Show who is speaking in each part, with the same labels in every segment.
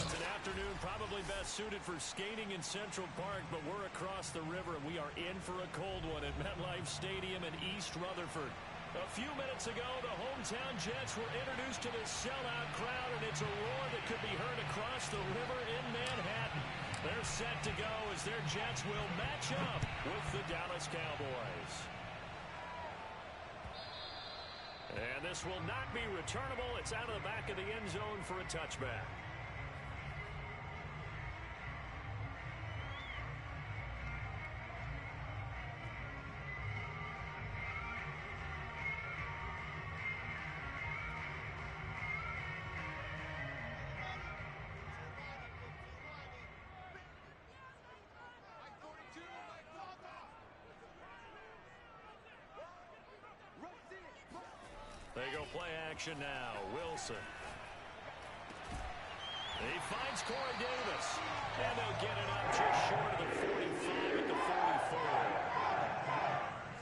Speaker 1: It's an afternoon probably best suited for skating in Central Park, but we're across the river and we are in for a cold one at MetLife Stadium in East Rutherford. A few minutes ago, the hometown Jets were introduced to this sellout crowd, and it's a roar that could be heard across the river in Manhattan. They're set to go as their Jets will match up with the Dallas Cowboys. And this will not be returnable. It's out of the back of the end zone for a touchback. They go play action now. Wilson. He finds Corey Davis. And they'll get it up just short of the 45 at the 44.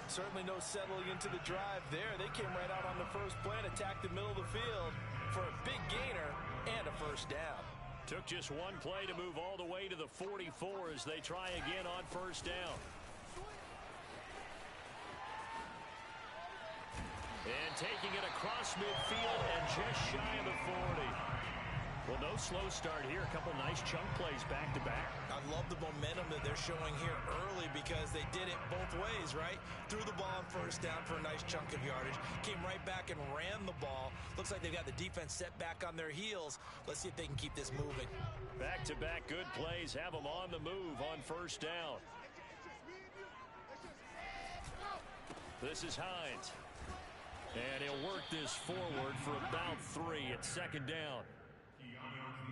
Speaker 2: Certainly no settling into the drive there. They came right out on the first play and attacked the middle of the field for a big gainer and a first down.
Speaker 1: Took just one play to move all the way to the 44 as they try again on first down. And taking it across midfield and just shy of the 40. Well, no slow start here. A couple nice chunk plays back-to-back.
Speaker 2: I love the momentum that they're showing here early because they did it both ways, right? Threw the ball on first down for a nice chunk of yardage. Came right back and ran the ball. Looks like they've got the defense set back on their heels. Let's see if they can keep this moving.
Speaker 1: Back-to-back good plays have them on the move on first down. This is Hines. And he'll work this forward for about 3 at second down.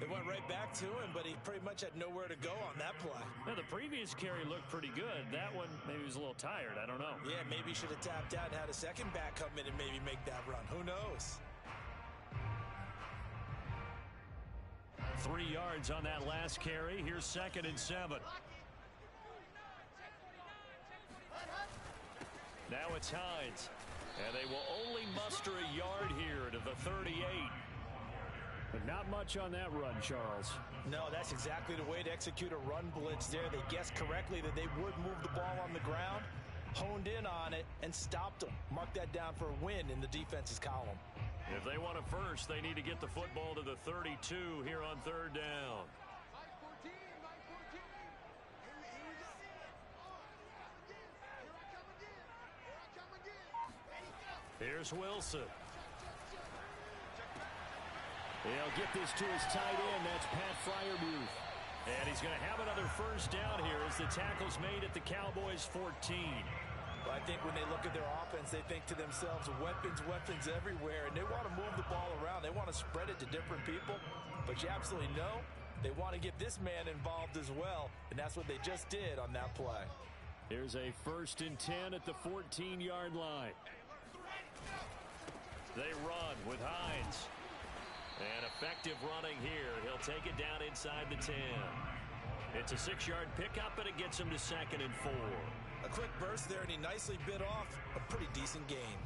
Speaker 2: They went right back to him, but he pretty much had nowhere to go on that play.
Speaker 1: Now, the previous carry looked pretty good. That one, maybe he was a little tired. I don't know.
Speaker 2: Yeah, maybe he should have tapped out and had a second back come in and maybe make that run. Who knows?
Speaker 1: 3 yards on that last carry. Here's 2nd and 7. Now it's Hines. And they will only muster a yard here to the 38. But not much on that run, Charles.
Speaker 2: No, that's exactly the way to execute a run blitz there. They guessed correctly that they would move the ball on the ground, honed in on it, and stopped them. Mark that down for a win in the defense's column.
Speaker 1: If they want a first, they need to get the football to the 32 here on third down. Here's Wilson. He'll get this to his tight end. That's Pat Freiermuth. And he's going to have another first down here as the tackle's made at the Cowboys 14.
Speaker 2: Well, I think when they look at their offense, they think to themselves, weapons, weapons everywhere. And they want to move the ball around. They want to spread it to different people. But you absolutely know they want to get this man involved as well. And that's what they just did on that play.
Speaker 1: Here's a 1st and 10 at the 14-yard line. They run with Hines. And effective running here. He'll take it down inside the 10. It's a 6-yard pickup, and it gets him to 2nd and 4.
Speaker 2: A quick burst there, and he nicely bit off a pretty decent gain.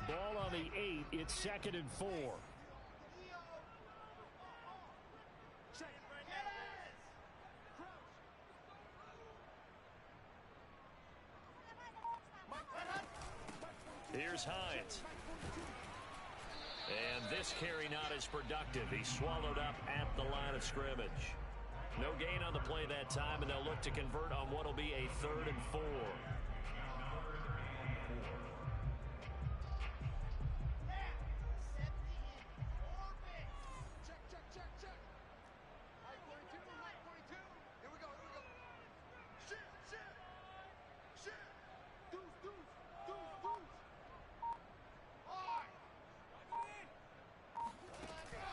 Speaker 1: Ball on the 8. It's 2nd and 4. here's Hines. And this carry not as productive. He's swallowed up at the line of scrimmage. No gain on the play that time, and they'll look to convert on what will be a 3rd and 4.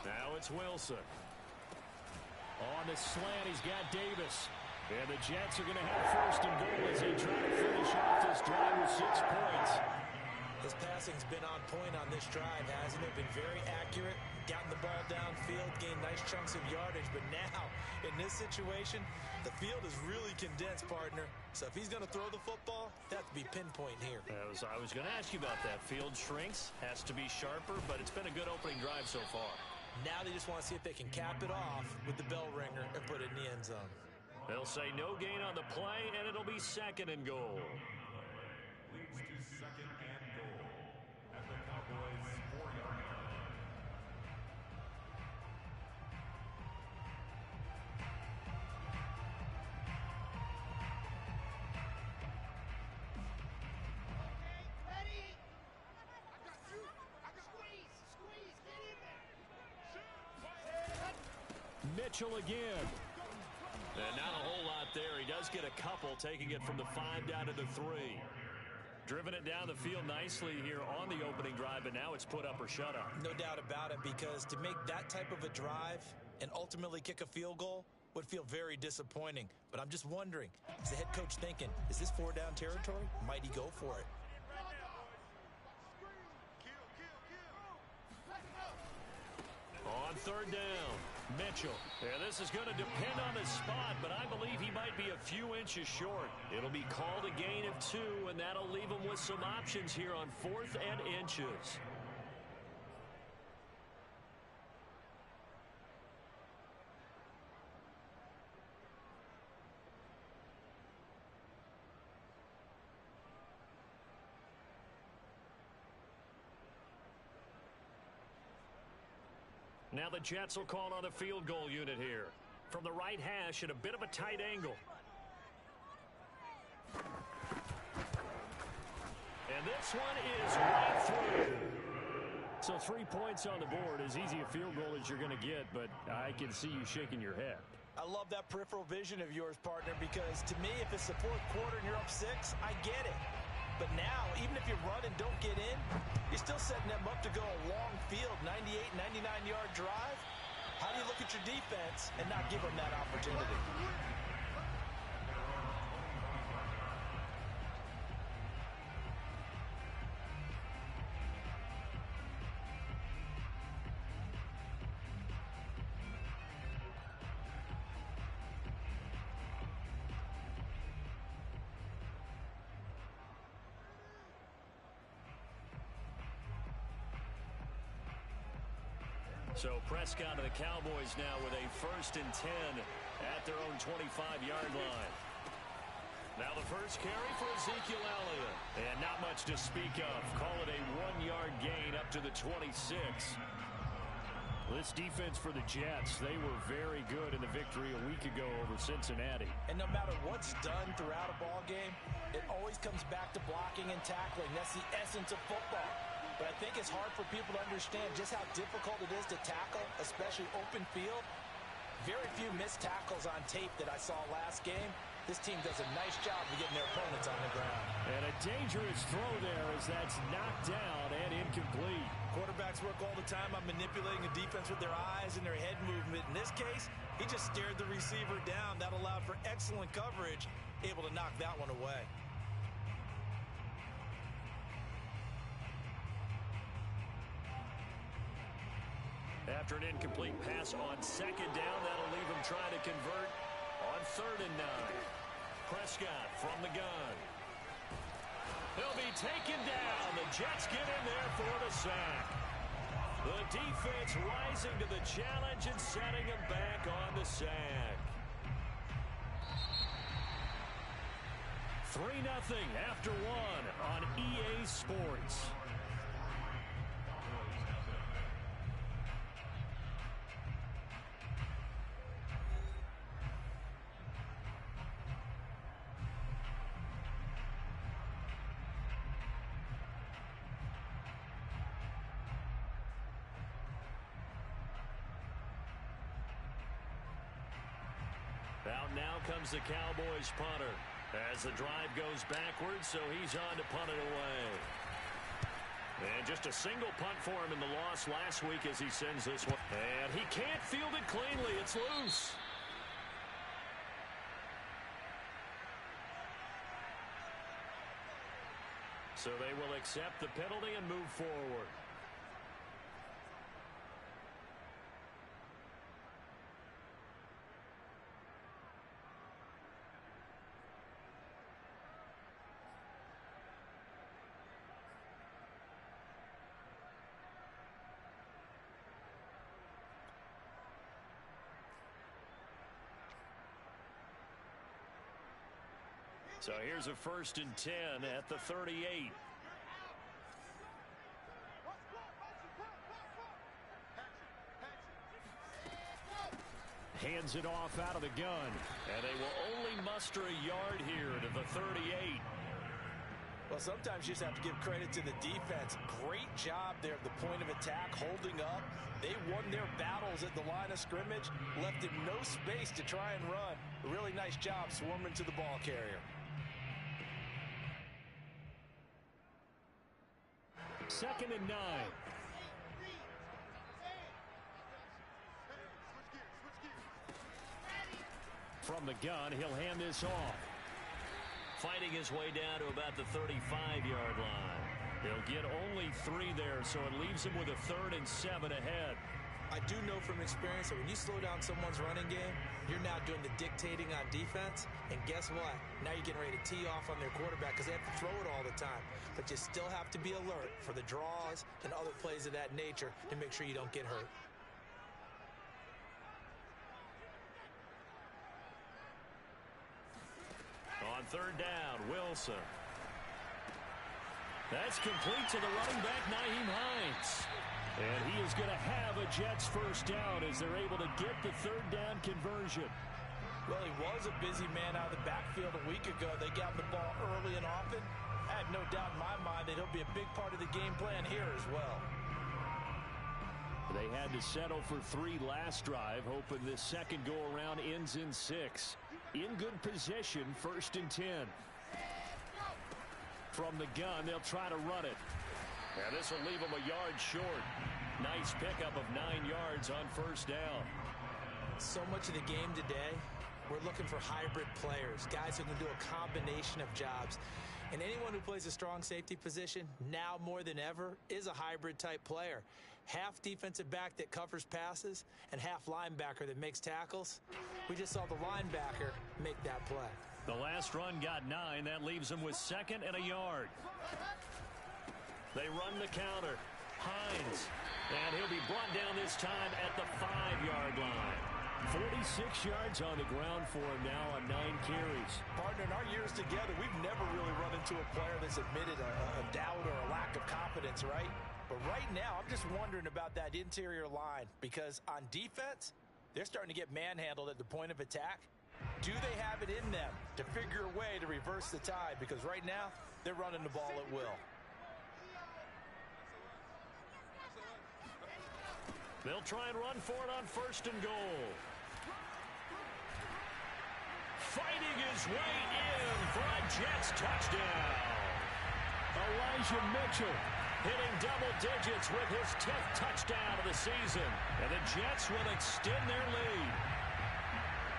Speaker 1: Now it's Wilson. On the slant, he's got Davis. And the Jets are going to have 1st and goal as they try to finish off this drive with 6 points.
Speaker 2: His passing's been on point on this drive, hasn't it? Been very accurate, gotten the ball downfield, gained nice chunks of yardage. But now, in this situation, the field is really condensed, partner. So if he's going to throw the football, that has to be pinpoint here.
Speaker 1: I was going to ask you about that. Field shrinks, has to be sharper, but it's been a good opening drive so far.
Speaker 2: Now they just want to see if they can cap it off with the bell ringer and put it in the end zone.
Speaker 1: They'll say no gain on the play, and it'll be 2nd and goal.
Speaker 3: Leads to 2nd and goal at the Cowboys' 4-yard line.
Speaker 1: Mitchell again. And not a whole lot there. He does get a couple, taking it from the 5 down to the 3. Driven it down the field nicely here on the opening drive, and now it's put up or shut up.
Speaker 2: No doubt about it, because to make that type of a drive and ultimately kick a field goal would feel very disappointing. But I'm just wondering, is the head coach thinking, is this 4-down territory? Might he go for it?
Speaker 1: On 3rd down, Mitchell. Yeah, this is going to depend on the spot, but I believe he might be a few inches short. It'll be called a gain of 2, and that'll leave him with some options here on 4th and inches. Now the Jets will call on a field goal unit here. From the right hash at a bit of a tight angle. And this one is right through. So 3 points on the board, as easy a field goal as you're going to get, but I can see you shaking your head.
Speaker 2: I love that peripheral vision of yours, partner, because to me, if it's the 4th quarter and you're up 6, I get it. But now, even if you run and don't get in, you're still setting them up to go a long field, 98, 99-yard drive. How do you look at your defense and not give them that opportunity?
Speaker 1: So Prescott and the Cowboys now with a 1st and 10 at their own 25-yard line. Now the first carry for Ezekiel Elliott. And not much to speak of. Call it a 1-yard gain up to the 26. This defense for the Jets, they were very good in the victory a week ago over Cincinnati.
Speaker 2: And no matter what's done throughout a ball game, it always comes back to blocking and tackling. That's the essence of football. But I think it's hard for people to understand just how difficult it is to tackle, especially open field. Very few missed tackles on tape that I saw last game. This team does a nice job of getting their opponents on the ground.
Speaker 1: And a dangerous throw there as that's knocked down and incomplete.
Speaker 2: Quarterbacks work all the time on manipulating the defense with their eyes and their head movement. In this case, he just stared the receiver down. That allowed for excellent coverage, able to knock that one away.
Speaker 1: After an incomplete pass on 2nd down, that'll leave him trying to convert on 3rd and 9. Prescott from the gun. He'll be taken down. The Jets get in there for the sack. The defense rising to the challenge and setting him back on the sack. 3-0 after 1 on EA Sports. Out now comes the Cowboys punter. As the drive goes backwards, so he's on to punt it away. And just a single punt for him in the loss last week as he sends this one. And he can't field it cleanly. It's loose. So they will accept the penalty and move forward. So here's a 1st and 10 at the 38. Hands it off out of the gun. And they will only muster a yard here to the 38.
Speaker 2: Well, sometimes you just have to give credit to the defense. Great job there at the point of attack, holding up. They won their battles at the line of scrimmage, left him no space to try and run. A really nice job swarming to the ball carrier.
Speaker 1: 2nd and 9. From the gun, he'll hand this off. Fighting his way down to about the 35-yard line. He'll get only 3 there, so it leaves him with a 3rd and 7 ahead.
Speaker 2: I do know from experience that when you slow down someone's running game, you're now doing the dictating on defense. And guess what? Now you're getting ready to tee off on their quarterback because they have to throw it all the time. But you still have to be alert for the draws and other plays of that nature to make sure you don't get hurt.
Speaker 1: On 3rd down, Wilson. That's complete to the running back, Nyheim Hines. And he is going to have a Jets 1st down as they're able to get the 3rd down conversion.
Speaker 2: Well, he was a busy man out of the backfield a week ago. They got him the ball early and often. I have no doubt in my mind that he'll be a big part of the game plan here as well.
Speaker 1: They had to settle for 3 last drive, hoping this second go-around ends in 6. In good position, 1st and 10. From the gun, they'll try to run it. And this will leave them a yard short. Nice pickup of 9 yards on 1st down.
Speaker 2: So much of the game today, we're looking for hybrid players, guys who can do a combination of jobs. And anyone who plays a strong safety position, now more than ever, is a hybrid type player. Half defensive back that covers passes and half linebacker that makes tackles. We just saw the linebacker make that play.
Speaker 1: The last run got 9. That leaves them with 2nd and a yard. They run the counter. Hines. And he'll be brought down this time at the 5-yard line. 46 yards on the ground for him now on 9 carries.
Speaker 2: Partner, in our years together, we've never really run into a player that's admitted a doubt or a lack of confidence, right? But right now, I'm just wondering about that interior line because on defense, they're starting to get manhandled at the point of attack. Do they have it in them to figure a way to reverse the tide? Because right now, they're running the ball at will.
Speaker 1: They'll try and run for it on 1st and goal. Fighting his way in for a Jets touchdown. Elijah Mitchell hitting double digits with his 10th touchdown of the season. And the Jets will extend their lead.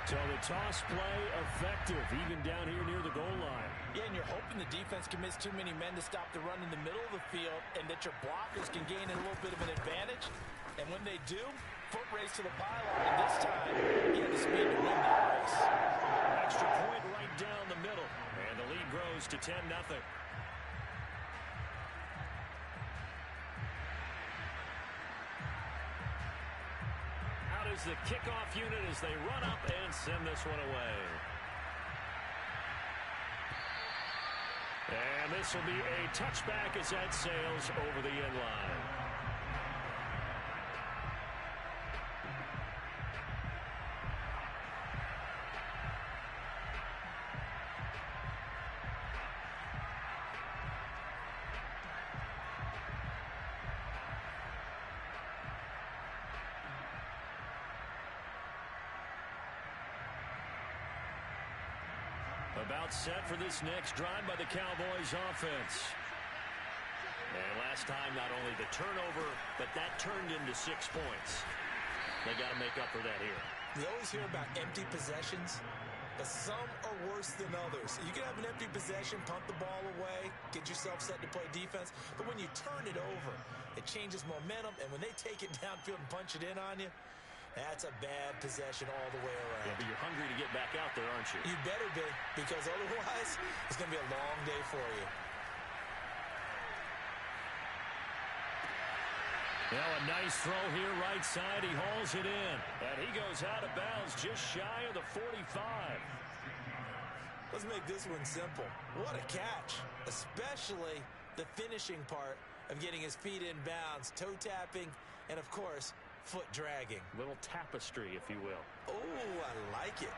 Speaker 1: So the toss play effective even down here near the goal line.
Speaker 2: Yeah, and you're hoping the defense commits too many men to stop the run in the middle of the field and that your blockers can gain a little bit of an advantage. And when they do, foot race to the pylon. And this time, he had the speed to win that race.
Speaker 1: Extra point right down the middle. And the lead grows to 10-0. Out is the kickoff unit as they run up and send this one away. And this will be a touchback as that sails over the end line. About set for this next drive by the Cowboys offense. And last time, not only the turnover, but that turned into 6 points. They got to make up for that here.
Speaker 2: You always hear about empty possessions, but some are worse than others. You can have an empty possession, punt the ball away, get yourself set to play defense, but when you turn it over, it changes momentum, and when they take it downfield and punch it in on you, that's a bad possession all the way around.
Speaker 1: Yeah, but you're hungry to get back out there, aren't you?
Speaker 2: You better be, because otherwise, it's going to be a long day for you.
Speaker 1: Now a nice throw here, right side. He hauls it in. And he goes out of bounds just shy of the 45.
Speaker 2: Let's make this one simple. What a catch, especially the finishing part of getting his feet in bounds, toe tapping, and of course, foot dragging.
Speaker 1: Little tapestry, if you will.
Speaker 2: Oh, I like it.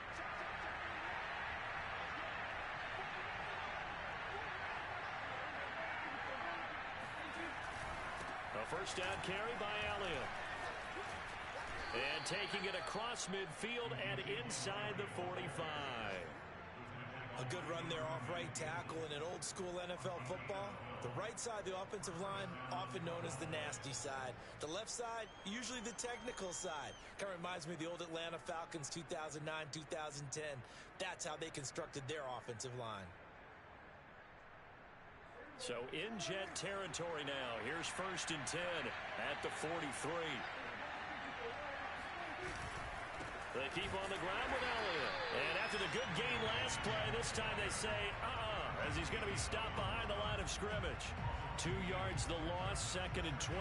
Speaker 1: A first down carry by Elliott. And taking it across midfield and inside the 45.
Speaker 2: A good run there off right tackle in an old school NFL football. The right side of the offensive line, often known as the nasty side. The left side, usually the technical side. Kind of reminds me of the old Atlanta Falcons 2009-2010. That's how they constructed their offensive line.
Speaker 1: So in jet territory now. Here's 1st and 10 at the 43. They keep on the ground with Elliott. And after the good gain last play, this time they say, as he's going to be stopped behind the line of scrimmage. 2 yards the loss, 2nd and 12.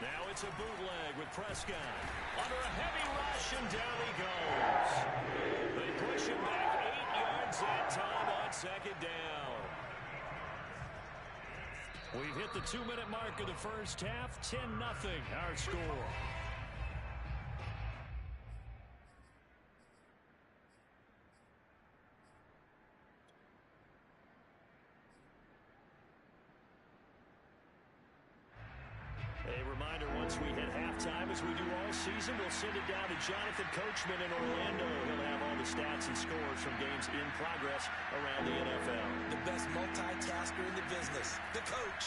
Speaker 1: Now it's a bootleg with Prescott. Under a heavy rush, and down he goes. They push him back 8 yards that time on 2nd down. We've hit the 2-minute mark of the first half. 10-0 our score. Once we hit halftime, as we do all season, we'll send it down to Jonathan Coachman in Orlando. He'll have all the stats and scores from games in progress around the NFL.
Speaker 2: The best multitasker in the business, the coach.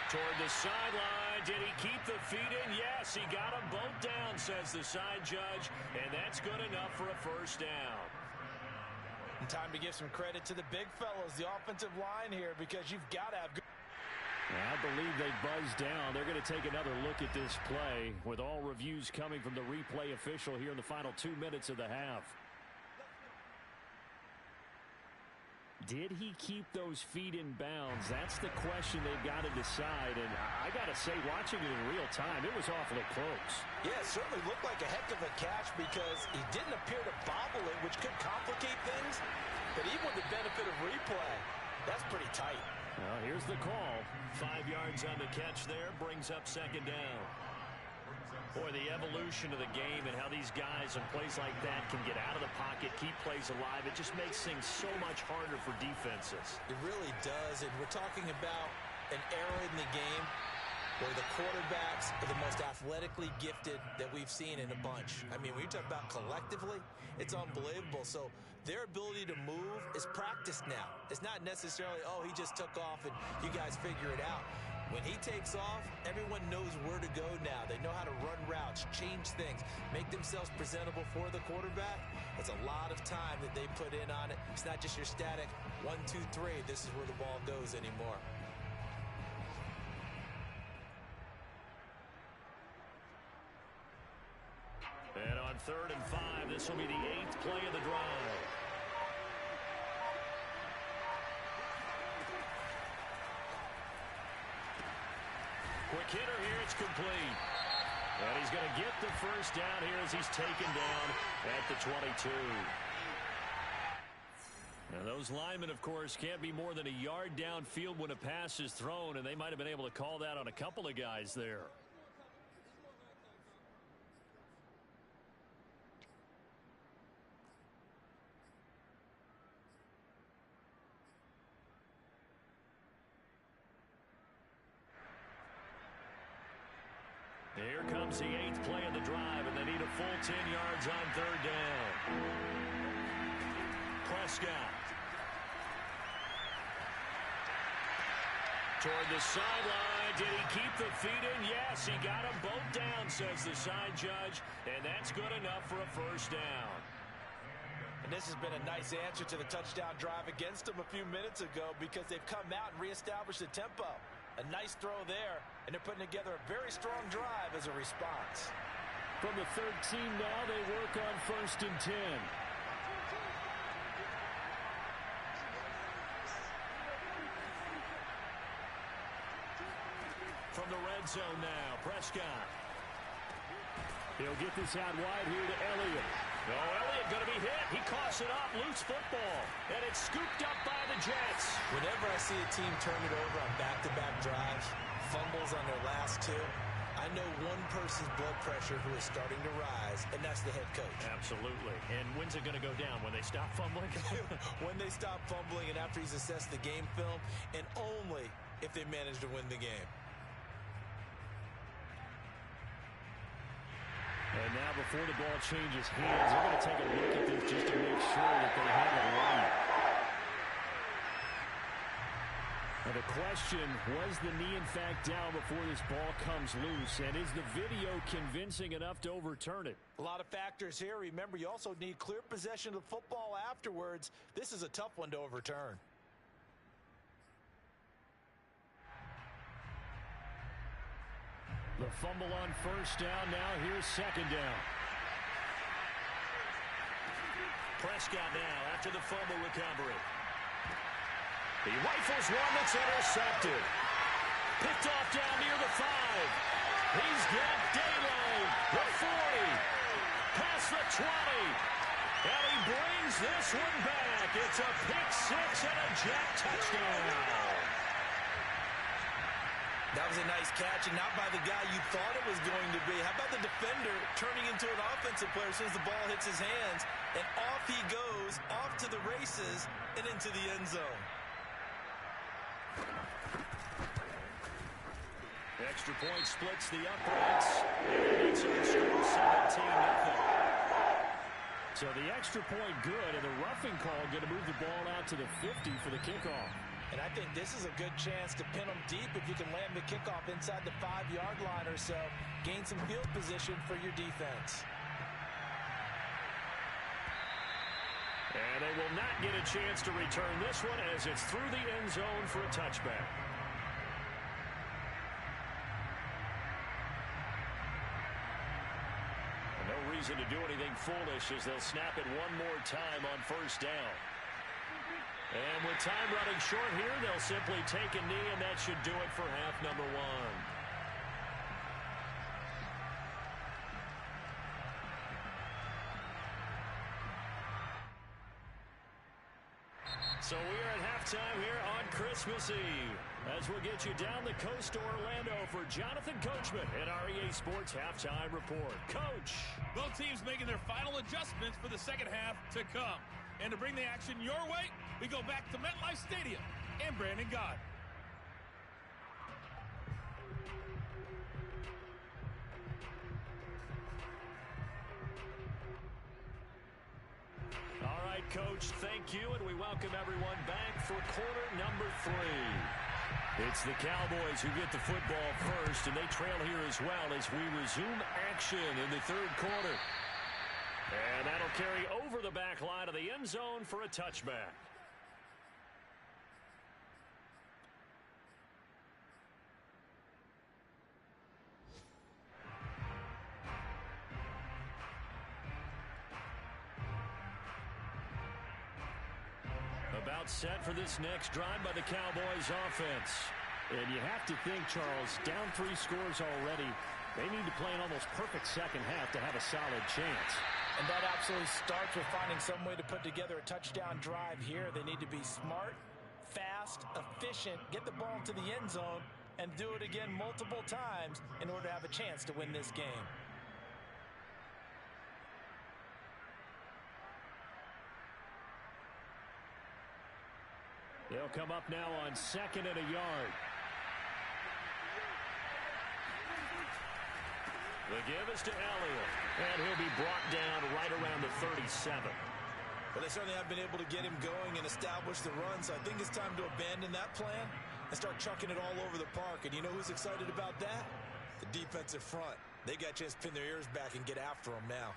Speaker 1: Toward the sideline. Did he keep the feet in? Yes, he got them both down, says the side judge, and that's good enough for a first down.
Speaker 2: And time to give some credit to the big fellows, the offensive line here, because you've got to have good.
Speaker 1: I believe they buzzed down. They're going to take another look at this play with all reviews coming from the replay official here in the final 2 minutes of the half. Did he keep those feet in bounds? That's the question they've got to decide. And I got to say, watching it in real time, it was awfully close.
Speaker 2: Yeah, it certainly looked like a heck of a catch because he didn't appear to bobble it, which could complicate things. But even with the benefit of replay, that's pretty tight.
Speaker 1: Well, here's the call. 5 yards on the catch there, brings up second down. Boy, the evolution of the game and how these guys in plays like that can get out of the pocket, keep plays alive, it just makes things so much harder for defenses.
Speaker 2: It really does, and we're talking about an era in the game where the quarterbacks are the most athletically gifted that we've seen in a bunch. I mean, when you talk about collectively, it's unbelievable. So their ability to move is practiced now. It's not necessarily, oh, he just took off and you guys figure it out. When he takes off, everyone knows where to go now. They know how to run routes, change things, make themselves presentable for the quarterback. It's a lot of time that they put in on it. It's not just your static 1, 2, 3, this is where the ball goes anymore.
Speaker 1: And on 3rd and 5, this will be the 8th play of the drive. Quick hitter here, it's complete. And he's going to get the first down here as he's taken down at the 22. Now those linemen, of course, can't be more than a yard downfield when a pass is thrown, and they might have been able to call that on a couple of guys there. Here comes the 8th play of the drive, and they need a full 10 yards on 3rd down. Prescott. Toward the sideline. Did he keep the feet in? Yes, he got them both down, says the side judge, and that's good enough for a first down.
Speaker 2: And this has been a nice answer to the touchdown drive against them a few minutes ago because they've come out and reestablished the tempo. A nice throw there, and they're putting together a very strong drive as a response.
Speaker 1: From the 13 now, they work on 1st and 10. From the red zone now, Prescott. He'll get this out wide here to Elliott. Oh, Elliott going to be hit. He coughs it up, loose football, and it's scooped up by the Jets.
Speaker 2: Whenever I see a team turn it over on back-to-back drives, fumbles on their last two, I know one person's blood pressure who is starting to rise, and that's the head coach.
Speaker 1: Absolutely. And when's it going to go down? When they stop fumbling?
Speaker 2: When they stop fumbling and after he's assessed the game film, and only if they manage to win the game.
Speaker 1: And now before the ball changes hands, they're going to take a look at this just to make sure that they have it right. And the question, was the knee in fact down before this ball comes loose? And is the video convincing enough to overturn it?
Speaker 2: A lot of factors here. Remember, you also need clear possession of the football afterwards. This is a tough one to overturn.
Speaker 1: The fumble on 1st down. Now here's 2nd down. Prescott now after the fumble recovery. He rifles one that's intercepted. Picked off down near the 5. He's got daylight. The 40. Past the 20. And he brings this one back. It's a pick 6 and a Jet touchdown.
Speaker 2: That was a nice catch, and not by the guy you thought it was going to be. How about the defender turning into an offensive player as soon as the ball hits his hands, and off he goes, off to the races, and into the end zone.
Speaker 1: Extra point splits the uprights. It's a score 17-0. So the extra point good, and the roughing call going to move the ball out to the 50 for the kickoff.
Speaker 2: And I think this is a good chance to pin them deep if you can land the kickoff inside the 5-yard line or so. Gain some field position for your defense.
Speaker 1: And they will not get a chance to return this one as it's through the end zone for a touchback. And no reason to do anything foolish as they'll snap it one more time on 1st down. And with time running short here, they'll simply take a knee, and that should do it for half number one. So we are at halftime here on Christmas Eve, as we'll get you down the coast to Orlando for Jonathan Coachman at our EA Sports Halftime Report. Coach!
Speaker 4: Both teams making their final adjustments for the second half to come. And to bring the action your way, we go back to MetLife Stadium and Brandon Gaudin.
Speaker 1: All right, Coach, thank you, and we welcome everyone back for quarter number 3. It's the Cowboys who get the football first, and they trail here as well as we resume action in the third quarter. And that'll carry over the back line of the end zone for a touchback. About set for this next drive by the Cowboys offense. And you have to think, Charles, down 3 scores already. They need to play an almost perfect second half to have a solid chance.
Speaker 2: And that absolutely starts with finding some way to put together a touchdown drive here. They need to be smart, fast, efficient, get the ball to the end zone, and do it again multiple times in order to have a chance to win this game.
Speaker 1: They'll come up now on 2nd and a yard. The give is to Elliott, and he'll be brought down right around the 37.
Speaker 2: Well, they certainly have been able to get him going and establish the run, so I think it's time to abandon that plan and start chucking it all over the park. And you know who's excited about that? The defensive front. They got a chance to pin their ears back and get after him now.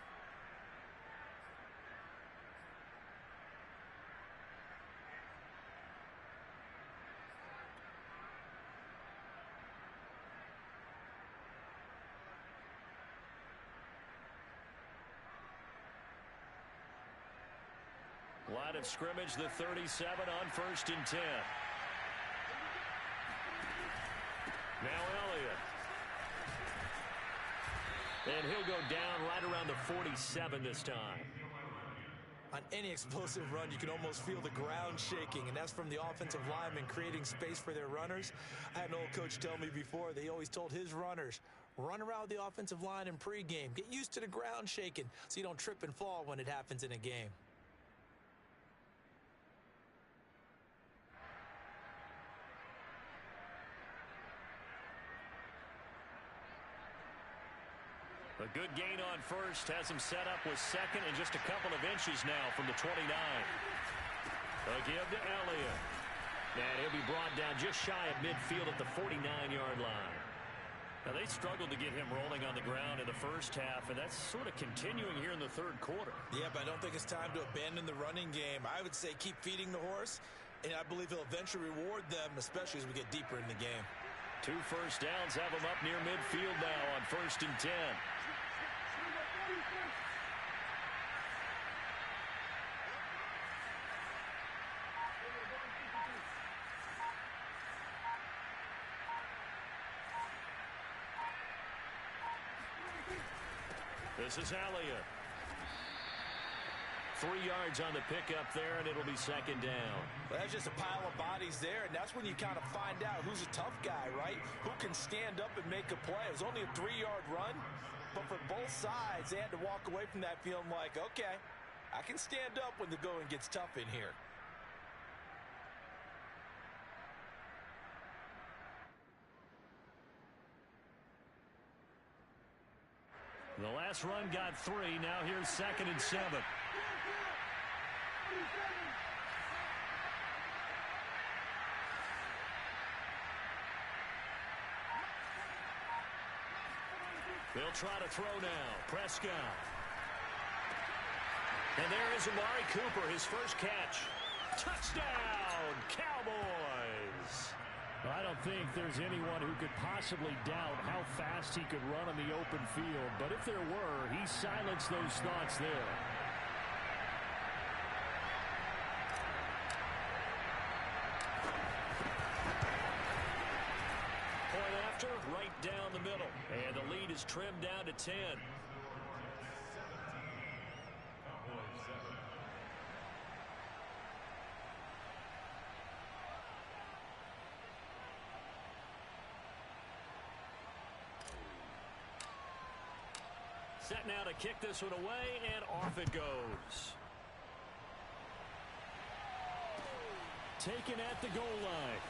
Speaker 1: Line of scrimmage, the 37 on 1st and 10. Now Elliott. And he'll go down right around the 47 this time.
Speaker 2: On any explosive run, you can almost feel the ground shaking, and that's from the offensive linemen creating space for their runners. I had an old coach tell me before, they always told his runners, run around with the offensive line in pregame. Get used to the ground shaking so you don't trip and fall when it happens in a game.
Speaker 1: A good gain on first has him set up with 2nd and just a couple of inches now from the 29. A give to Elliott. And he'll be brought down just shy of midfield at the 49-yard line. Now, they struggled to get him rolling on the ground in the first half, and that's sort of continuing here in the third quarter.
Speaker 2: Yeah, but I don't think it's time to abandon the running game. I would say keep feeding the horse, and I believe he'll eventually reward them, especially as we get deeper in the game.
Speaker 1: 2 first downs have him up near midfield now on 1st and 10. This is Elliott. 3 yards on the pickup there, and it'll be 2nd down.
Speaker 2: Well, that's just a pile of bodies there, and that's when you kind of find out who's a tough guy, right? Who can stand up and make a play. It was only a 3-yard run, but for both sides, they had to walk away from that feeling like, okay, I can stand up when the going gets tough in here.
Speaker 1: The last run got 3. Now here's 2nd and 7. They'll try to throw now. Prescott. And there is Amari Cooper, his first catch. Touchdown, Cowboys! I don't think there's anyone who could possibly doubt how fast he could run on the open field. But if there were, he silenced those thoughts there. lead is trimmed down to 10. Set now to kick this one away, and off it goes. Taken at the goal line.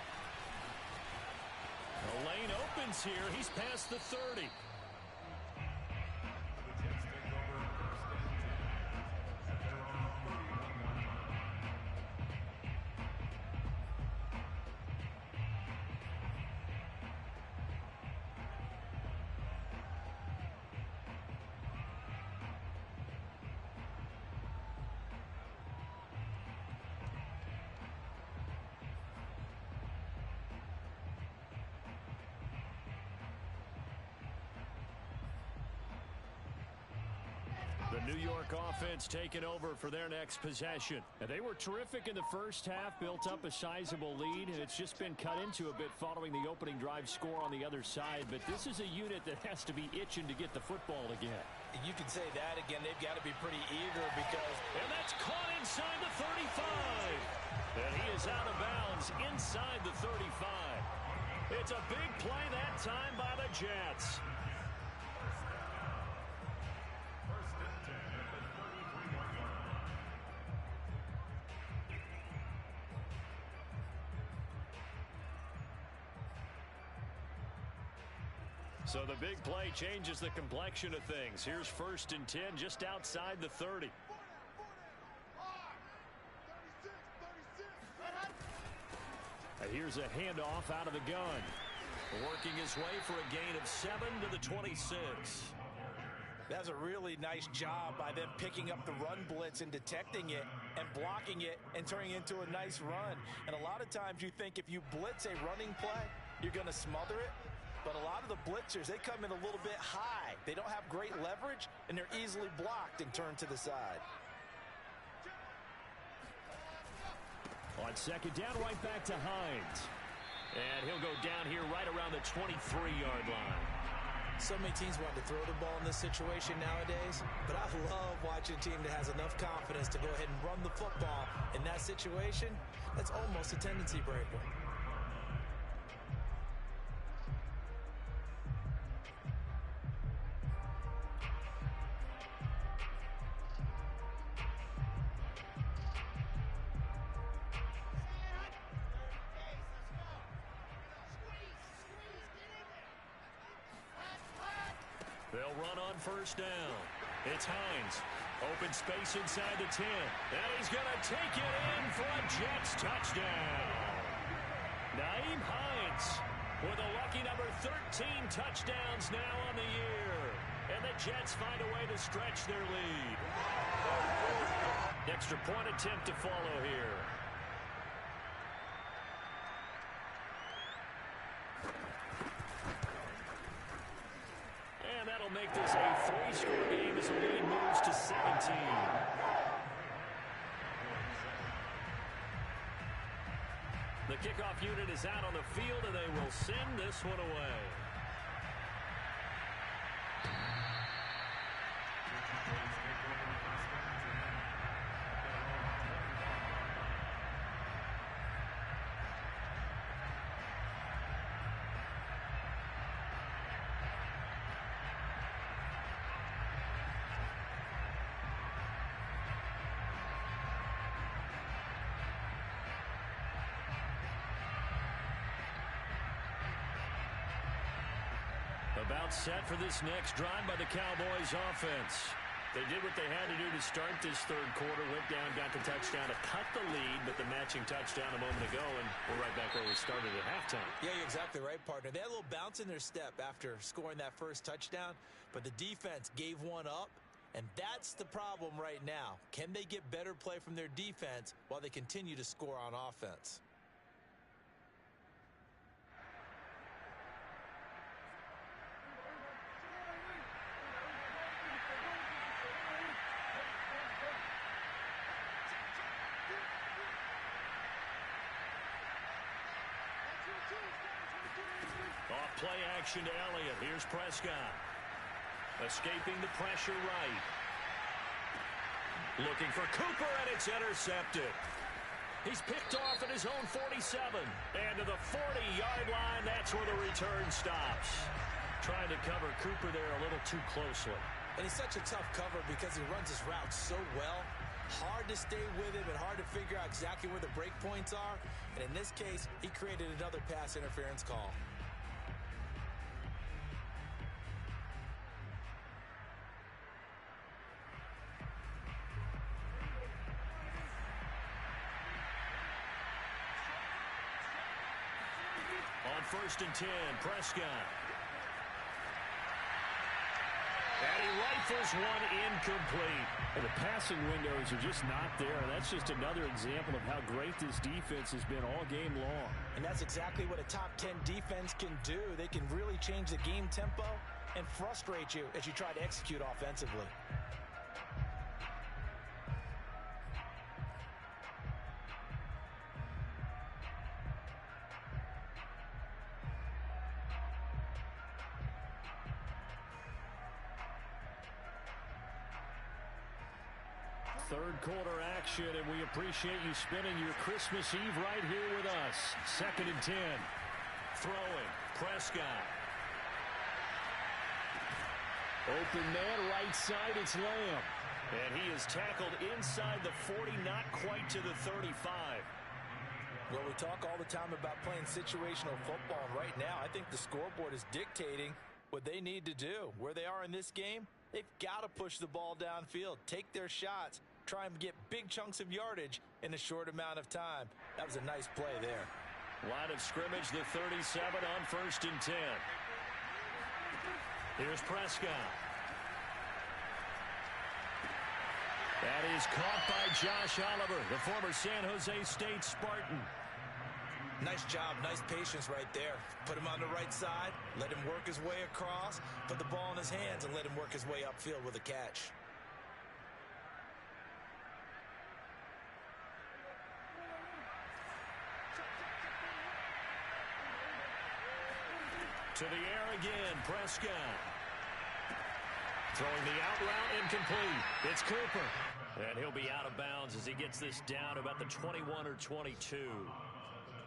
Speaker 1: The lane opens here. He's past the 30. The New York offense taking over for their next possession. And they were terrific in the first half, built up a sizable lead, and it's just been cut into a bit following the opening drive score on the other side. But this is a unit that has to be itching to get the football again.
Speaker 2: You can say that again. They've got to be pretty eager because...
Speaker 1: And that's caught inside the 35. And he is out of bounds inside the 35. It's a big play that time by the Jets. So the big play changes the complexion of things. Here's 1st and 10 just outside the 30. Here's a handoff out of the gun. Working his way for a gain of 7 to the 26.
Speaker 2: That's a really nice job by them picking up the run blitz and detecting it and blocking it and turning it into a nice run. And a lot of times you think if you blitz a running play, you're going to smother it. But a lot of the blitzers, they come in a little bit high. They don't have great leverage, and they're easily blocked and turned to the side.
Speaker 1: On 2nd down, right back to Hines. And he'll go down here right around the 23-yard line.
Speaker 5: So many teams want to throw the ball in this situation nowadays, but I love watching a team that has enough confidence to go ahead and run the football. In that situation, that's almost a tendency breaker.
Speaker 1: They'll run on 1st down. It's Hines. Open space inside the 10. And he's going to take it in for a Jets touchdown. Nyheim Hines with a lucky number 13 touchdowns now on the year. And the Jets find a way to stretch their lead. Extra point attempt to follow here. And that'll make this a 3-score game as the lead moves to 17. The kickoff unit is out on the field, and they will send this one away. About set for this next drive by the Cowboys offense. They did what they had to do to start this 3rd quarter. Went down, got the touchdown to cut the lead, but the matching touchdown a moment ago, and we're right back where we started at halftime.
Speaker 5: Yeah, you're exactly right, partner. They had a little bounce in their step after scoring that first touchdown, but the defense gave one up, and that's the problem right now. Can they get better play from their defense while they continue to score on offense?
Speaker 1: Off play action to Elliott. Here's Prescott. Escaping the pressure right. Looking for Cooper, and it's intercepted. He's picked off at his own 47. And to the 40-yard line, that's where the return stops. Trying to cover Cooper there a little too closely.
Speaker 5: And he's such a tough cover because he runs his route so well. Hard to stay with him and hard to figure out exactly where the break points are. And in this case, he created another pass interference call.
Speaker 1: On 1st and 10, Prescott. And he rifles one incomplete.
Speaker 6: And the passing windows are just not there. That's just another example of how great this defense has been all game long.
Speaker 5: And that's exactly what a top 10 defense can do. They can really change the game tempo and frustrate you as you try to execute offensively.
Speaker 1: Third quarter action, and we appreciate you spending your Christmas Eve right here with us. 2nd and 10. Throwing. Prescott.
Speaker 6: Open man, right side, it's Lamb.
Speaker 1: And he is tackled inside the 40, not quite to the 35.
Speaker 2: Well, we talk all the time about playing situational football, and right now I think the scoreboard is dictating what they need to do. Where they are in this game, they've got to push the ball downfield, take their shots, try and get big chunks of yardage in a short amount of time. That was a nice play there.
Speaker 1: Line of scrimmage, the 37 on 1st and 10. Here's Prescott. That is caught by Josh Oliver, the former San Jose State Spartan.
Speaker 5: Nice job, nice patience right there. Put him on the right side, let him work his way across, put the ball in his hands, and let him work his way upfield with a catch.
Speaker 1: To the air again, Prescott. Throwing the out route, incomplete. It's Cooper. And he'll be out of bounds as he gets this down about the 21 or 22.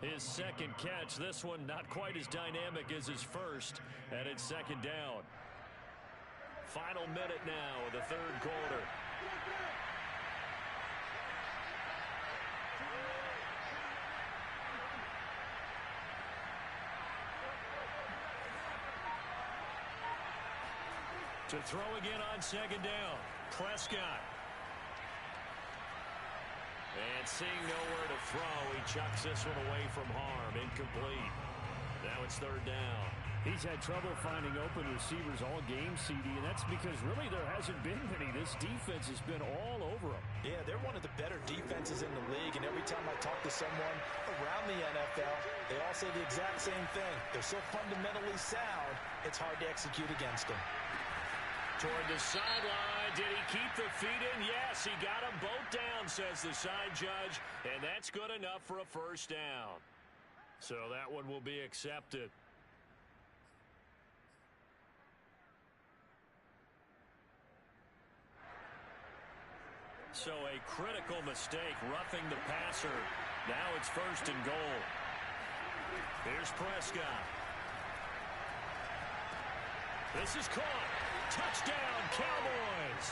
Speaker 1: His second catch, this one not quite as dynamic as his first, and it's 2nd down. Final minute now of the 3rd quarter. To throw again on 2nd down, Prescott. And seeing nowhere to throw, he chucks this one away from harm. Incomplete. Now it's 3rd down.
Speaker 6: He's had trouble finding open receivers all game, CD, and that's because really there hasn't been many. This defense has been all over them.
Speaker 2: Yeah, they're one of the better defenses in the league, and every time I talk to someone around the NFL, they all say the exact same thing. They're so fundamentally sound, it's hard to execute against them.
Speaker 1: Toward the sideline. Did he keep the feet in? Yes, he got them both down, says the side judge, and that's good enough for a 1st down. So that one will be accepted. So a critical mistake, roughing the passer. Now it's 1st and goal. Here's Prescott. This is caught. Touchdown, Cowboys.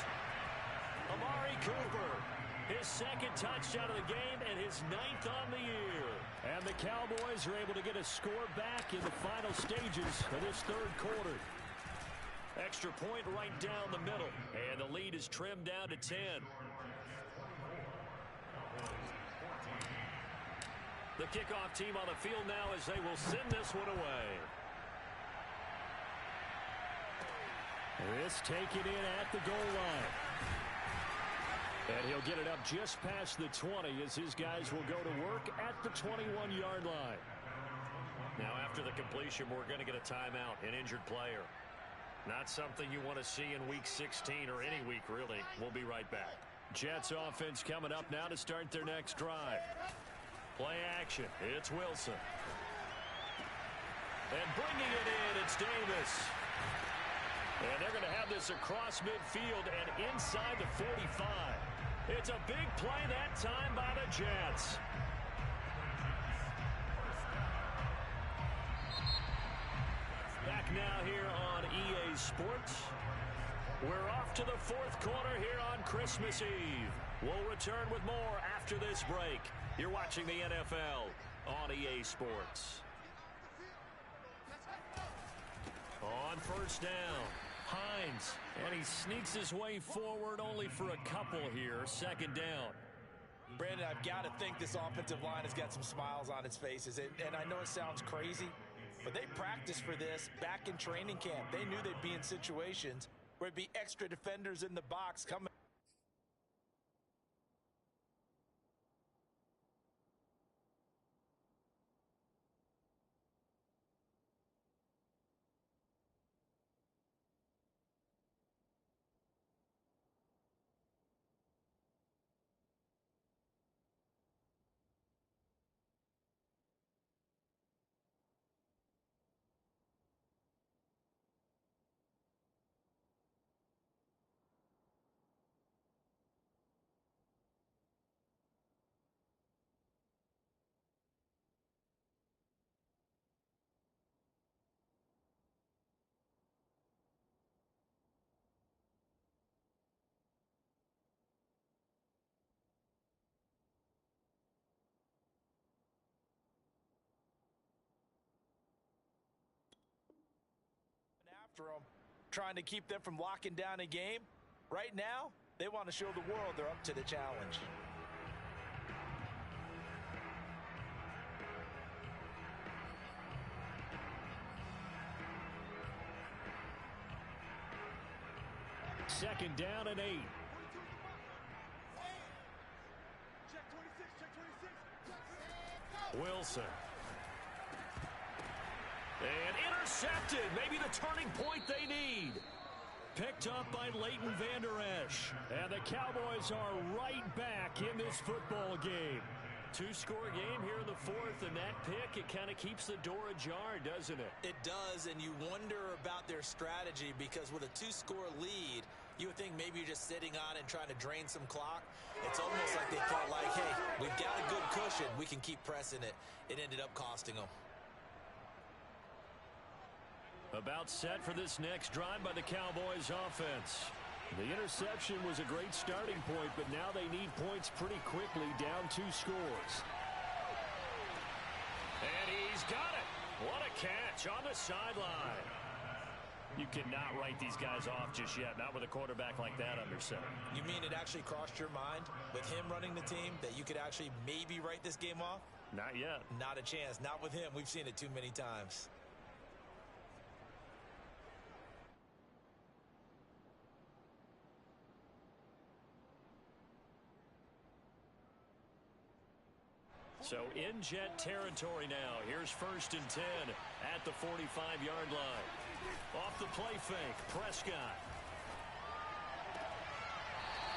Speaker 1: Amari Cooper, his 2nd touchdown of the game and his 9th on the year.
Speaker 6: And the Cowboys are able to get a score back in the final stages of this 3rd quarter.
Speaker 1: Extra point right down the middle, and the lead is trimmed down to 10. The kickoff team on the field now as they will send this one away.
Speaker 6: This taken in at the goal line. And he'll get it up just past the 20 as his guys will go to work at the 21-yard line.
Speaker 1: Now after the completion, we're going to get a timeout, an injured player. Not something you want to see in week 16 or any week, really. We'll be right back. Jets offense coming up now to start their next drive. Play action. It's Wilson. And bringing it in, it's Davis.
Speaker 6: And they're going to have this across midfield and inside the 45. It's a big play that time by the Jets. Back now here on EA Sports. We're off to the fourth quarter here on Christmas Eve. We'll return with more after this break. You're watching the NFL on EA Sports. On first down, Hines, and he sneaks his way forward only for a couple here. Second down.
Speaker 2: Brandon, I've got to think this offensive line has got some smiles on its faces. And I know it sounds crazy, but they practiced for this back in training camp. They knew they'd be in situations where there'd be extra defenders in the box coming. After them, trying to keep them from locking down a game. Right now, they want to show the world they're up to the challenge.
Speaker 6: Second down and 8. Wilson. And intercepted. Maybe the turning point they need. Picked up by Leighton Vander Esch. And the Cowboys are right back in this football game. Two-score game here in the fourth, and that pick, it kind of keeps the door ajar, doesn't it?
Speaker 5: It does, and you wonder about their strategy because with a two-score lead, you would think maybe you're just sitting on it and trying to drain some clock. It's almost like they felt like, hey, we've got a good cushion. We can keep pressing it. It ended up costing them.
Speaker 6: About set for this next drive by the Cowboys offense. The interception was a great starting point, but now they need points pretty quickly, down 2 scores. And he's got it. What a catch on the sideline. You cannot write these guys off just yet, not with a quarterback like that under center.
Speaker 5: You mean it actually crossed your mind with him running the team that you could actually maybe write this game off?
Speaker 6: Not yet.
Speaker 5: Not a chance. Not with him. We've seen it too many times.
Speaker 6: So in Jet territory now. Here's first and 10 at the 45-yard line. Off the play fake, Prescott.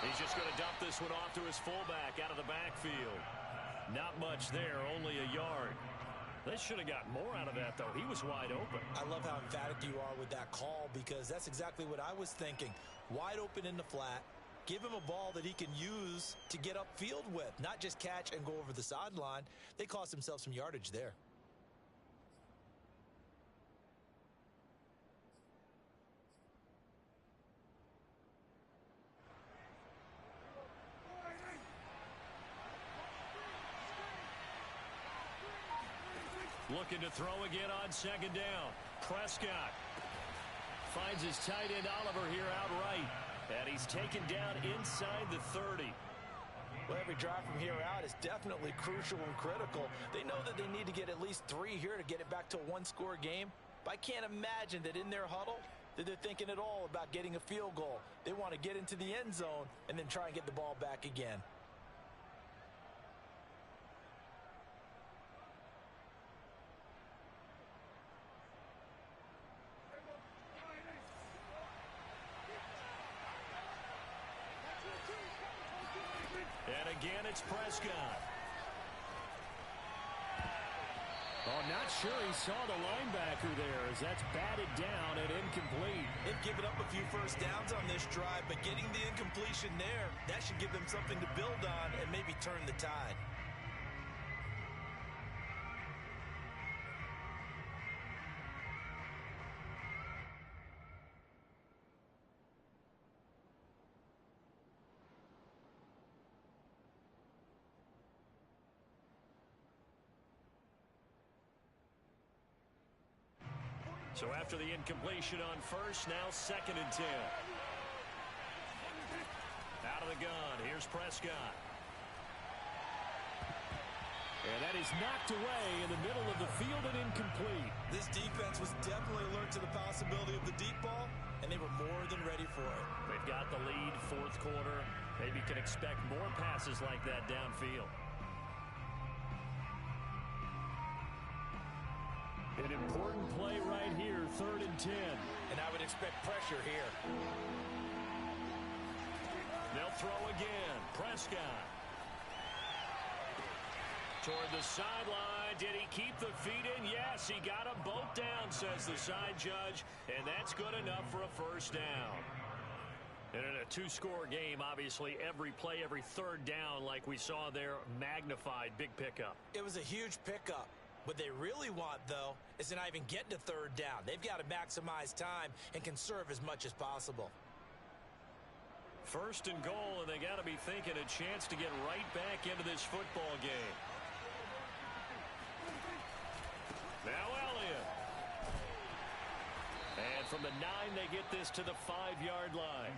Speaker 6: He's just going to dump this one off to his fullback out of the backfield. Not much there, only a yard. They should have got more out of that, though. He was wide open.
Speaker 5: I love how emphatic you are with that call because that's exactly what I was thinking. Wide open in the flat. Give him a ball that he can use to get upfield with, not just catch and go over the sideline. They cost themselves some yardage there.
Speaker 6: Looking to throw again on second down. Prescott finds his tight end Oliver here outright. And he's taken down inside the 30.
Speaker 2: Well, every drive from here out is definitely crucial and critical. They know that they need to get at least 3 here to get it back to a one-score game. But I can't imagine that in their huddle that they're thinking at all about getting a field goal. They want to get into the end zone and then try and get the ball back again.
Speaker 6: And again, it's Prescott. On
Speaker 1: I'm not sure he saw the linebacker there as that's batted down and incomplete.
Speaker 2: They've given up a few first downs on this drive, but getting the incompletion there, that should give them something to build on and maybe turn the tide.
Speaker 1: So after the incompletion on first, now 2nd and 10. Out of the gun, here's Prescott. And that is knocked away in the middle of the field and incomplete.
Speaker 2: This defense was definitely alert to the possibility of the deep ball, and they were more than ready for it.
Speaker 1: They've got the lead, 4th quarter. Maybe can expect more passes like that downfield. An important play right here, 3rd and 10.
Speaker 2: And I would expect pressure here.
Speaker 1: They'll throw again. Prescott. Toward the sideline. Did he keep the feet in? Yes, he got them both down, says the side judge. And that's good enough for a first down. And in a 2-score game, obviously, every play, every 3rd down, like we saw there, magnified. Big pickup.
Speaker 2: It was a huge pickup. What they really want, though, is to not even get to 3rd down. They've got to maximize time and conserve as much as possible.
Speaker 1: 1st and goal, and they got to be thinking a chance to get right back into this football game. Now Elliott. And from the 9, they get this to the 5-yard line.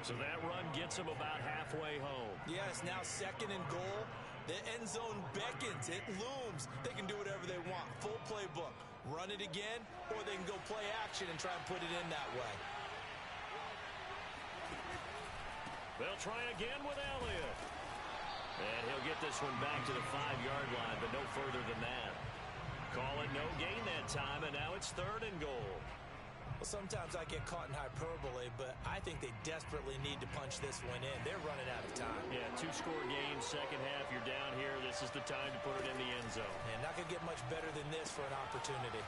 Speaker 1: So that run gets them about halfway home.
Speaker 2: Yes, now 2nd and goal. The end zone beckons. It looms. They can do whatever they want. Full playbook. Run it again, or they can go play action and try and put it in that way.
Speaker 1: They'll try again with Elliott. And he'll get this one back to the 5-yard line, but no further than that. Call it no gain that time, and now it's 3rd and goal.
Speaker 2: Well, sometimes I get caught in hyperbole, but I think they desperately need to punch this one in. They're running out of time.
Speaker 1: Yeah, 2-score game, 2nd half, you're down here. This is the time to put it in the end zone.
Speaker 2: And not going to get much better than this for an opportunity.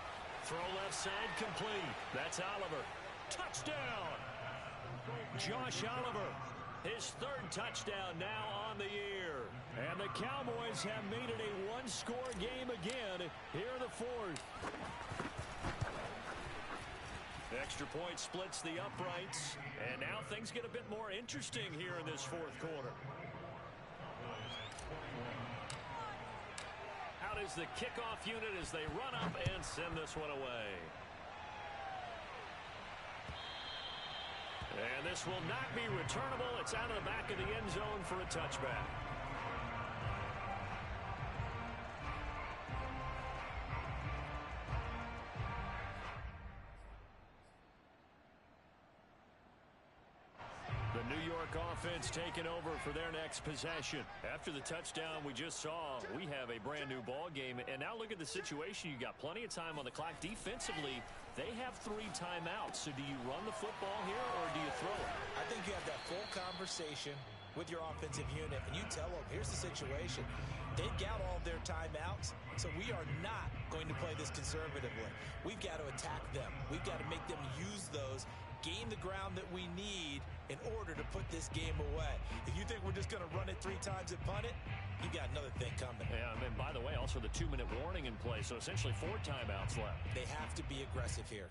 Speaker 1: Throw left side complete. That's Oliver. Touchdown! Josh Oliver, his 3rd touchdown now on the year. And the Cowboys have made it a 1-score game again here in the 4th. Extra point splits the uprights, and now things get a bit more interesting here in this 4th quarter. Out is the kickoff unit as they run up and send this one away. And this will not be returnable. It's out of the back of the end zone for a touchback. Offense taking over for their next possession. After the touchdown we just saw, we have a brand new ball game. And now look at the situation. You got plenty of time on the clock. Defensively, they have 3 timeouts. So do you run the football here or do you throw it?
Speaker 2: I think you have that full conversation with your offensive unit, and you tell them, here's the situation. They've got all their timeouts, so we are not going to play this conservatively. We've got to attack them. We've got to make them use those, gain the ground that we need in order to put this game away. If you think we're just going to run it 3 times and punt it, you got another thing coming.
Speaker 1: Yeah, and by the way, also the 2-minute warning in play, so essentially 4 timeouts left.
Speaker 2: They have to be aggressive here.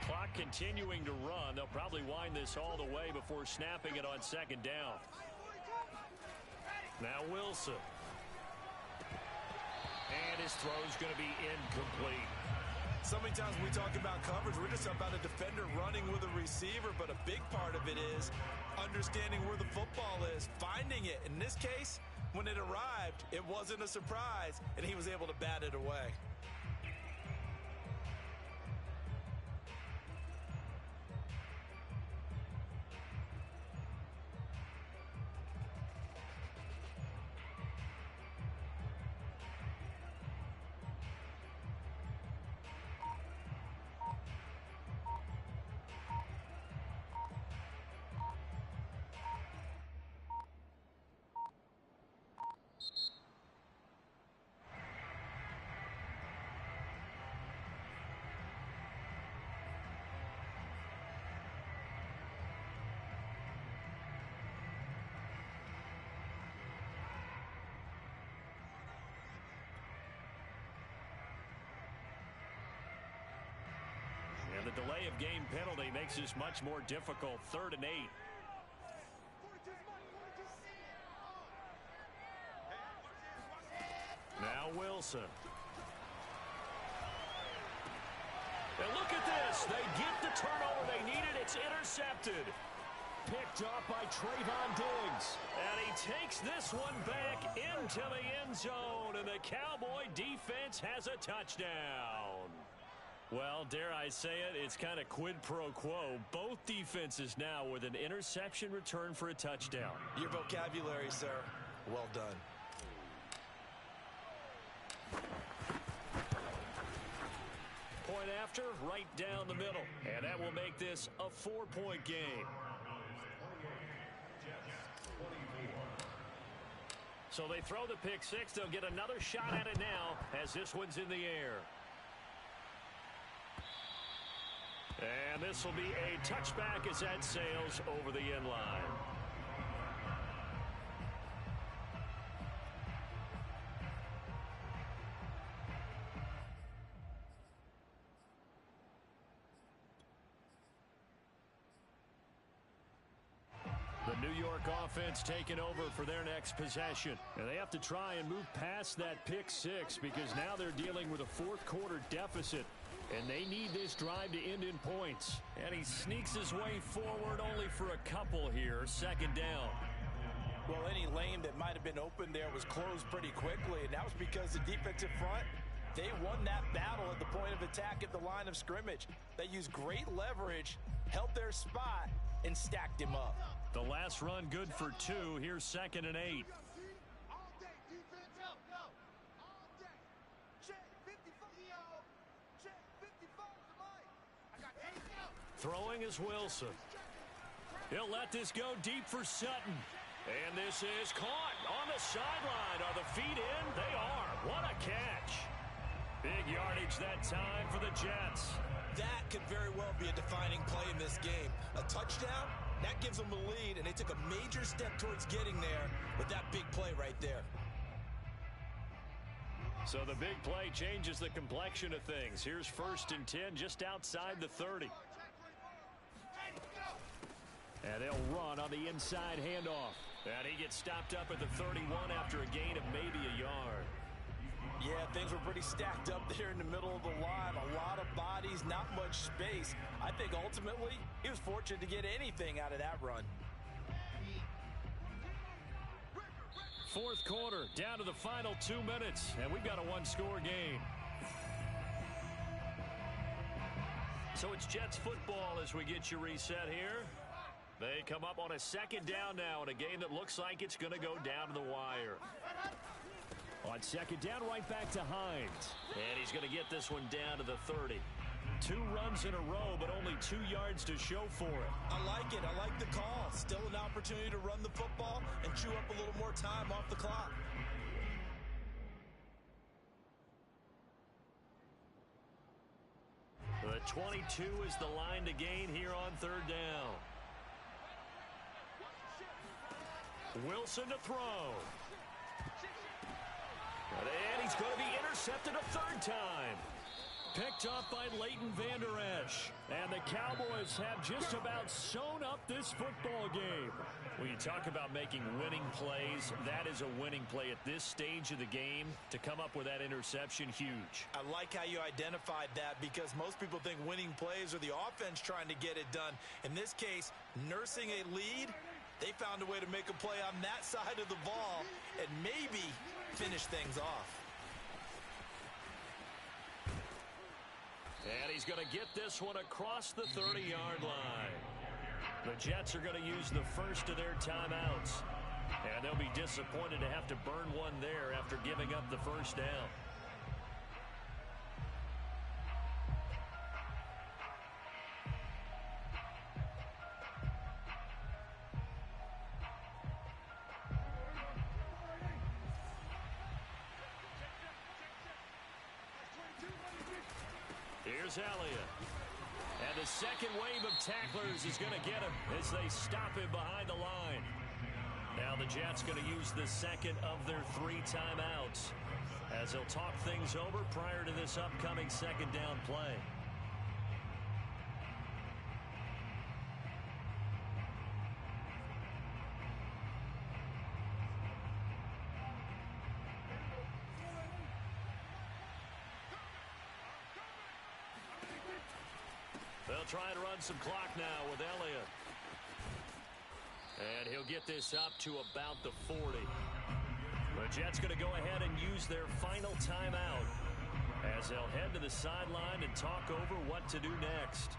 Speaker 1: Clock continuing to run. They'll probably wind this all the way before snapping it on 2nd down. Now Wilson. And his throw's going to be incomplete.
Speaker 2: So many times when we talk about coverage, we're just about a defender running with a receiver, but a big part of it is understanding where the football is, finding it. In this case, when it arrived, it wasn't a surprise, and he was able to bat it away.
Speaker 1: the delay of game penalty makes this much more difficult. 3rd and 8. Now Wilson. And look at this. They get the turnover they needed. It's intercepted. Picked up by Trayvon Diggs. And he takes this one back into the end zone. And the Cowboy defense has a touchdown. Well, dare I say it, it's kind of quid pro quo. Both defenses now with an interception return for a touchdown.
Speaker 2: Your vocabulary, sir. Well done.
Speaker 1: Point after, right down the middle. And that will make this a 4-point game. So they throw the pick six. They'll get another shot at it now as this one's in the air. And this will be a touchback as that sails over the end line. The New York offense taking over for their next possession. And they have to try and move past that pick six because now they're dealing with a fourth quarter deficit. And they need this drive to end in points. And he sneaks his way forward only for a couple here. 2nd down.
Speaker 2: Well, any lane that might have been open there was closed pretty quickly. And that was because the defensive front, they won that battle at the point of attack at the line of scrimmage. They used great leverage, held their spot, and stacked him up.
Speaker 1: The last run good for 2. Here's 2nd and 8. Throwing is Wilson. He'll let this go deep for Sutton. And this is caught on the sideline. Are the feet in? They are. What a catch. Big yardage that time for the Jets.
Speaker 5: That could very well be a defining play in this game. A touchdown, that gives them a lead, and they took a major step towards getting there with that big play right there.
Speaker 1: So the big play changes the complexion of things. Here's 1st and 10 just outside the 30. And they'll run on the inside handoff. And he gets stopped up at the 31 after a gain of maybe a yard.
Speaker 2: Yeah, things were pretty stacked up there in the middle of the line. A lot of bodies, not much space. I think ultimately he was fortunate to get anything out of that run.
Speaker 1: 4th quarter, down to the final 2 minutes. And we've got a one-score game. So it's Jets football as we get you reset here. They come up on a 2nd down now in a game that looks like it's going to go down to the wire. On 2nd down, right back to Hines. And he's going to get this one down to the 30. 2 runs in a row, but only 2 yards to show for it.
Speaker 5: I like it. I like the call. Still an opportunity to run the football and chew up a little more time off the clock.
Speaker 1: The 22 is the line to gain here on 3rd down. Wilson to throw. And he's going to be intercepted a 3rd time. Picked up by Leighton Vander Esch. And the Cowboys have just about sewn up this football game. When you talk about making winning plays, that is a winning play at this stage of the game. To come up with that interception, huge.
Speaker 2: I like how you identified that because most people think winning plays are the offense trying to get it done. In this case, nursing a lead, they found a way to make a play on that side of the ball and maybe finish things off.
Speaker 1: And he's going to get this one across the 30-yard line. The Jets are going to use the first of their timeouts. And they'll be disappointed to have to burn one there after giving up the 1st down. Here's Elliott. And the second wave of tacklers is going to get him as they stop him behind the line. Now the Jets going to use the 2nd of their 3 timeouts as they'll talk things over prior to this upcoming 2nd down play. They'll try and run some clock now with Elliott. And he'll get this up to about the 40. The Jets going to go ahead and use their final timeout as they'll head to the sideline and talk over what to do next.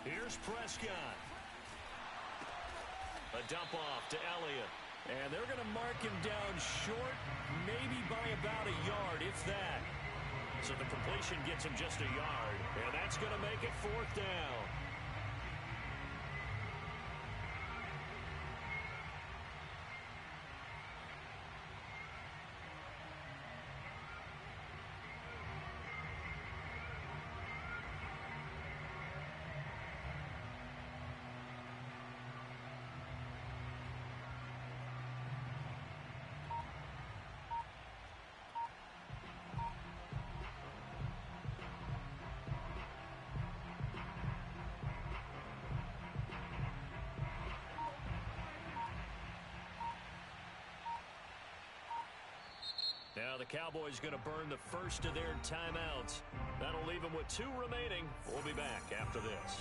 Speaker 1: Here's Prescott. A dump off to Elliott. And they're going to mark him down short, maybe by about a yard, if that. So the completion gets him just a yard. And that's going to make it 4th down. Now the Cowboys going to burn the first of their timeouts. That'll leave them with 2 remaining. We'll be back after this.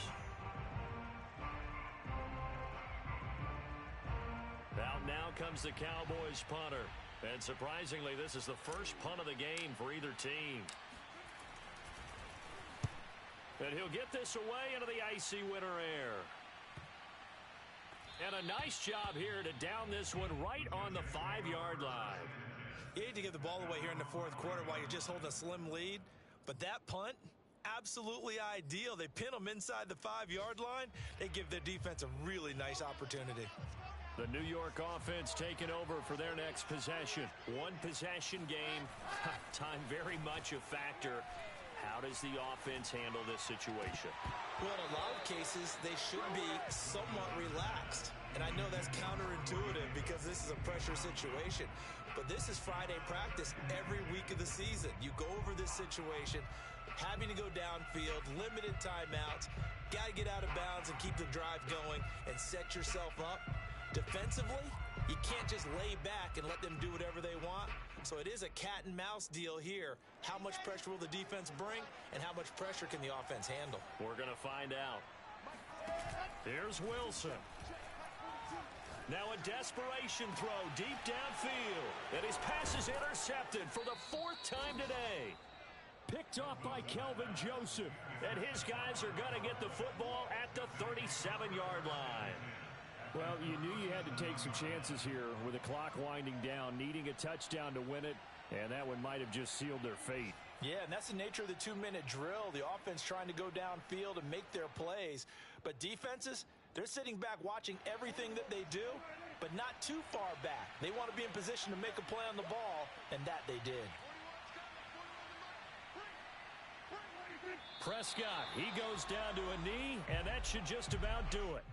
Speaker 1: Out now comes the Cowboys punter. And surprisingly, this is the first punt of the game for either team. And he'll get this away into the icy winter air. And a nice job here to down this one right on the 5-yard line.
Speaker 5: You hate to give the ball away here in the 4th quarter while you're just holding a slim lead. But that punt, absolutely ideal. They pin them inside the 5-yard line. They give their defense a really nice opportunity.
Speaker 1: The New York offense taking over for their next possession. 1-possession game. Time very much a factor. How does the offense handle this situation?
Speaker 5: Well, in a lot of cases, they should be somewhat relaxed. And I know that's counterintuitive because this is a pressure situation. But this is Friday practice every week of the season. You go over this situation, having to go downfield, limited timeouts, got to get out of bounds and keep the drive going and set yourself up. Defensively, you can't just lay back and let them do whatever they want. So it is a cat and mouse deal here. How much pressure will the defense bring and how much pressure can the offense handle?
Speaker 1: We're going to find out. Here's Wilson. Now a desperation throw deep downfield. And his pass is intercepted for the 4th time today. Picked off by Kelvin Joseph. And his guys are going to get the football at the 37-yard line.
Speaker 6: Well, you knew you had to take some chances here with the clock winding down, needing a touchdown to win it, and that one might have just sealed their fate.
Speaker 2: Yeah, and that's the nature of the 2-minute drill. The offense trying to go downfield and make their plays. But defenses, they're sitting back watching everything that they do, but not too far back. They want to be in position to make a play on the ball, and that they did.
Speaker 1: Prescott, he goes down to a knee, and that should just about do it.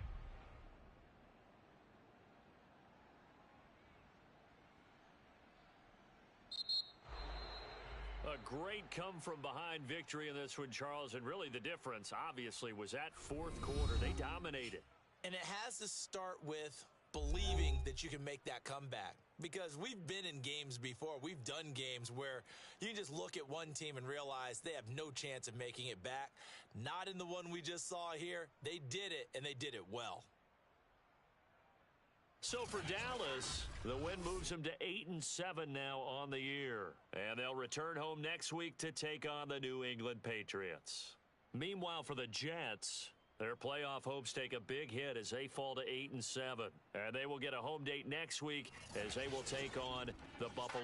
Speaker 1: A great come-from-behind victory in this one, Charles, and really the difference, obviously, was that 4th quarter. They dominated.
Speaker 5: And it has to start with believing that you can make that comeback. Because we've been in games before. We've done games where you can just look at one team and realize they have no chance of making it back. Not in the one we just saw here. They did it, and they did it well.
Speaker 1: So for Dallas, the win moves them to 8-7 now on the year. And they'll return home next week to take on the New England Patriots. Meanwhile, for the Jets, their playoff hopes take a big hit as they fall to 8-7. And they will get a home date next week as they will take on the Buffalo